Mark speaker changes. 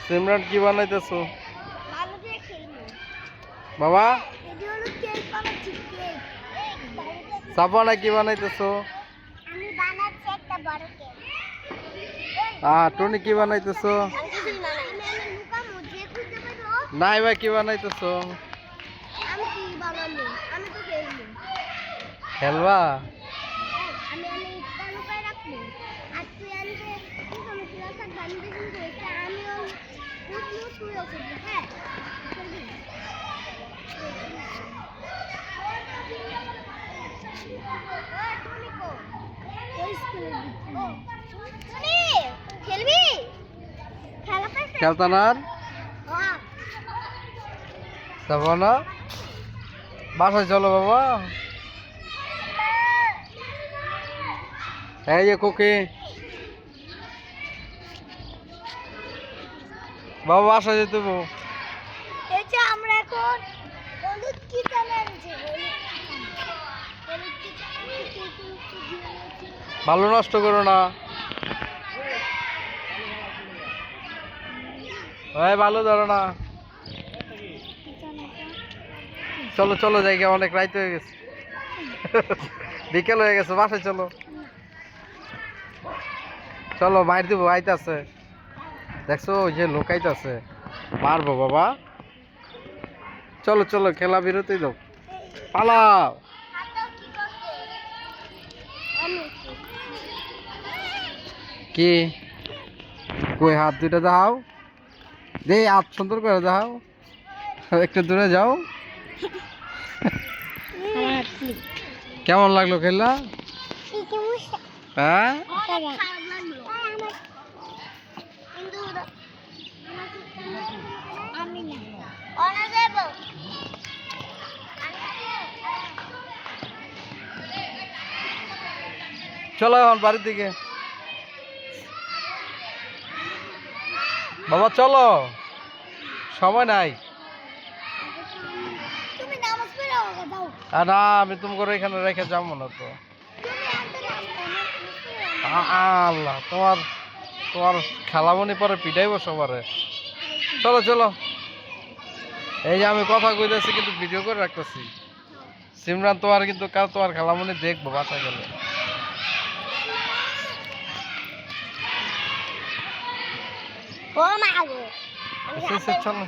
Speaker 1: সিমরান কি বানাইতেছো বাবা? সাবানা কি বানাইতেছো? টুনি কি বানাইতেছো? নাই ভাই কি বানাইতেছো? খেলবা? খেলতা না সাবানা? বাসায় চলো বাবা। এই যে কোকি বাবা বাসায় যেতে
Speaker 2: আমরা এখন
Speaker 1: ভালো নষ্ট করো না ভাই, ভালো ধরো না। চলো চলো জায়গা অনেক রাইত হয়ে গেছে, বিকেল হয়ে গেছে, বাসায় চলো। চলো মার দিব, আইতাছে দেখছো ওই যে লোক আইতাছে, মারবো বাবা। চলো চলো খেলা বিরতি দাও, পালাও। কি কই হাত দুইটা দাও, দে হাত সুন্দর করে দাও, একটু দূরে যাও। কেমন লাগলো খেলা? হ্যাঁ চলো এখন বাড়ির দিকে বাবা, চলো সময় নাই। না আমি তোমাকে এখানে রেখে যাবো না তো। আল্লাহ, তোমার তোমার খেলামনি পরে পিটাইবো সবারে। চলো চলো, এই যে আমি কথা কইতেছি কিন্তু ভিডিও করে রাখতেছি। সিমরান তোমার কিন্তু তোমার খেলামনি দেখবো বাসায় গেলে। চলো।